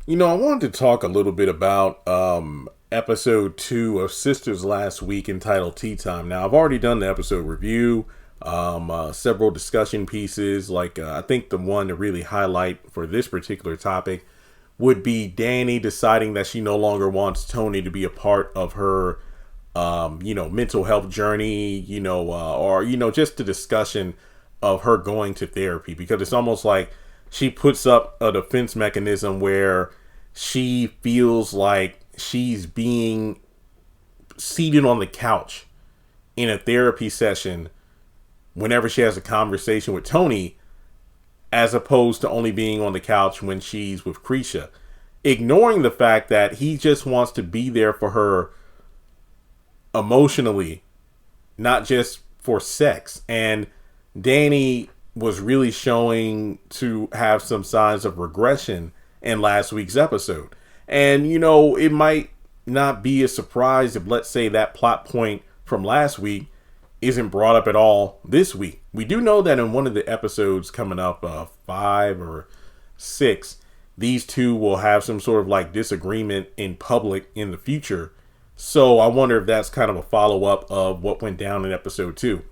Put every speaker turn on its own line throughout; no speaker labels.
I wanted to talk a little bit about episode 2 of Sistas last week entitled Tea Time. Now, I've already done the episode review, several discussion pieces. I think the one to really highlight for this particular topic would be Danny deciding that she no longer wants Tony to be a part of her, mental health journey, just the discussion of her going to therapy, because it's almost like she puts up a defense mechanism where she feels like she's being seated on the couch in a therapy session whenever she has a conversation with Tony, as opposed to only being on the couch when she's with Krisha, ignoring the fact that he just wants to be there for her emotionally, not just for sex. And Danny was really showing to have some signs of regression in last week's episode. And, it might not be a surprise if, let's say, that plot point from last week isn't brought up at all this week. We do know that in one of the episodes coming up, 5 or 6, these two will have some sort of like disagreement in public in the future. So I wonder if that's kind of a follow-up of what went down in episode 2.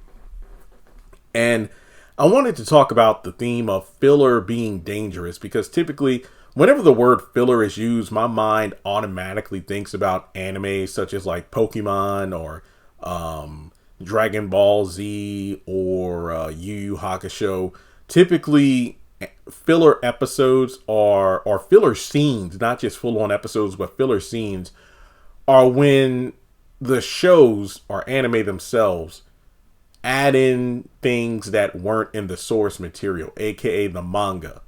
And I wanted to talk about the theme of filler being dangerous, because typically whenever the word filler is used, my mind automatically thinks about anime such as like Pokemon or Dragon Ball Z or Yu Yu Hakusho. Typically, filler episodes or filler scenes, not just full-on episodes, but filler scenes, are when the shows or anime themselves add in things that weren't in the source material, aka the manga.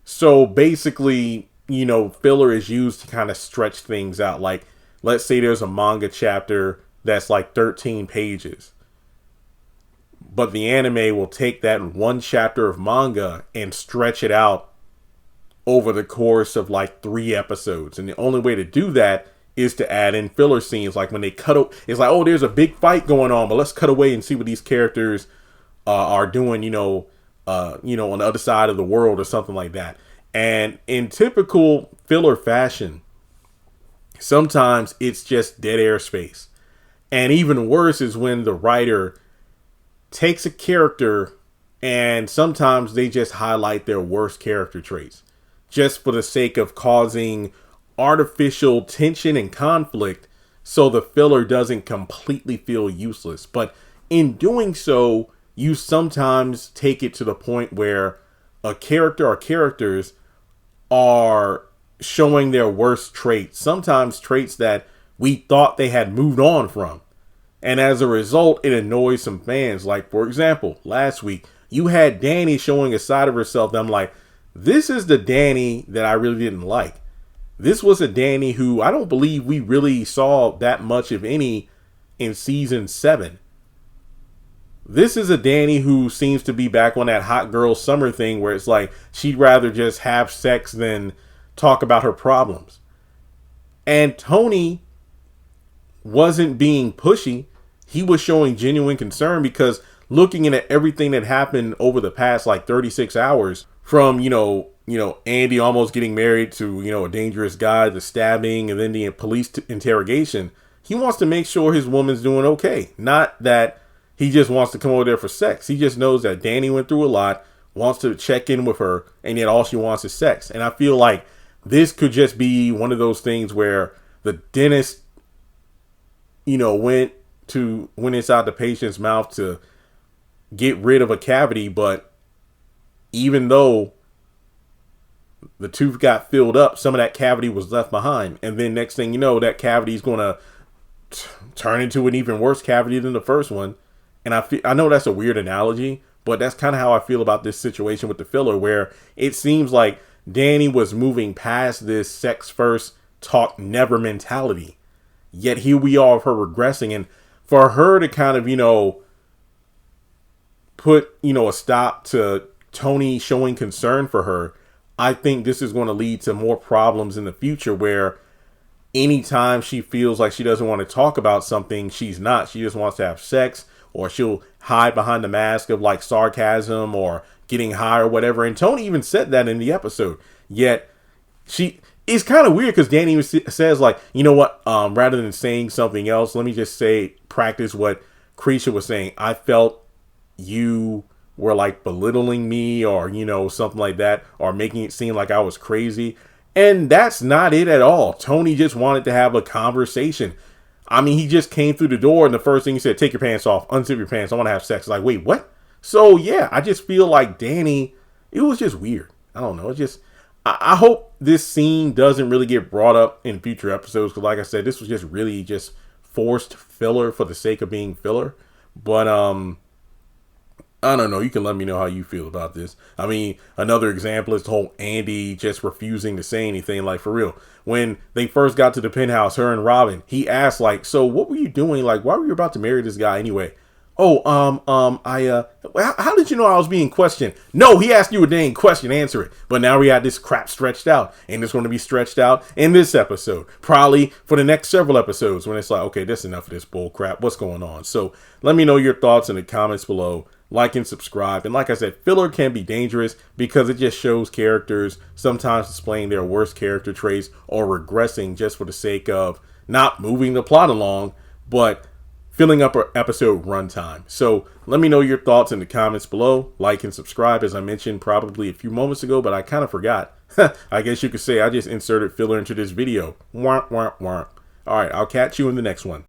So basically, filler is used to kind of stretch things out. Like, let's say there's a manga chapter that's like 13 pages, but the anime will take that one chapter of manga and stretch it out over the course of like 3 episodes. And the only way to do that is to add in filler scenes. Like when they it's like, oh, there's a big fight going on, but let's cut away and see what these characters are doing, on the other side of the world or something like that. And in typical filler fashion, sometimes it's just dead air space. And even worse is when the writer takes a character and sometimes they just highlight their worst character traits just for the sake of causing artificial tension and conflict, so the filler doesn't completely feel useless. But in doing so, you sometimes take it to the point where a character or characters are showing their worst traits, sometimes traits that we thought they had moved on from. And as a result, it annoys some fans. Like, for example, last week, you had Danny showing a side of herself that I'm like, this is the Danny that I really didn't like. This was a Danny who I don't believe we really saw that much of any in season 7. This is a Danny who seems to be back on that hot girl summer thing where it's like she'd rather just have sex than talk about her problems. And Tony wasn't being pushy. He was showing genuine concern, because looking at everything that happened over the past like 36 hours, from, Andy almost getting married to, a dangerous guy, the stabbing, and then the police interrogation, he wants to make sure his woman's doing okay. Not that he just wants to come over there for sex. He just knows that Danny went through a lot, wants to check in with her, and yet all she wants is sex. And I feel like this could just be one of those things where the dentist, went inside the patient's mouth to get rid of a cavity, but even though the tooth got filled up, some of that cavity was left behind. And then next thing you know, that cavity is going to turn into an even worse cavity than the first one. And I know that's a weird analogy, but that's kind of how I feel about this situation with the filler, where it seems like Danny was moving past this sex first, talk never mentality. Yet here we are of her regressing. And for her to kind of, put, a stop to Tony showing concern for her, I think this is going to lead to more problems in the future, where anytime she feels like she doesn't want to talk about something, she just wants to have sex, or she'll hide behind the mask of like sarcasm or getting high or whatever. And Tony even said that in the episode. Yet it's kind of weird because Danny says like, you know what, rather than saying something else, let me just say, practice what Krisha was saying. I felt you were like belittling me, or, you know, something like that, or making it seem like I was crazy. And that's not it at all. Tony just wanted to have a conversation. I mean, he just came through the door and the first thing he said, take your pants off, unzip your pants, I want to have sex. Like, wait, what? So yeah, I just feel like Danny, it was just weird. I don't know. It's just, I hope this scene doesn't really get brought up in future episodes. Cause like I said, this was just really just forced filler for the sake of being filler. But, I don't know. You can let me know how you feel about this. I mean, another example is the whole Andy just refusing to say anything. Like, for real, when they first got to the penthouse, her and Robin, he asked like, so what were you doing? Like, why were you about to marry this guy anyway? Oh, how did you know I was being questioned? No, he asked you a dang question, answer it. But now we had this crap stretched out, and it's going to be stretched out in this episode, probably for the next several episodes, when it's like, okay, that's enough of this bull crap. What's going on? So let me know your thoughts in the comments below. Like and subscribe. And like I said, filler can be dangerous because it just shows characters sometimes displaying their worst character traits or regressing just for the sake of not moving the plot along, but filling up our episode runtime. So let me know your thoughts in the comments below. Like and subscribe, as I mentioned probably a few moments ago, but I kind of forgot. I guess you could say I just inserted filler into this video. Wah, wah, wah. All right, I'll catch you in the next one.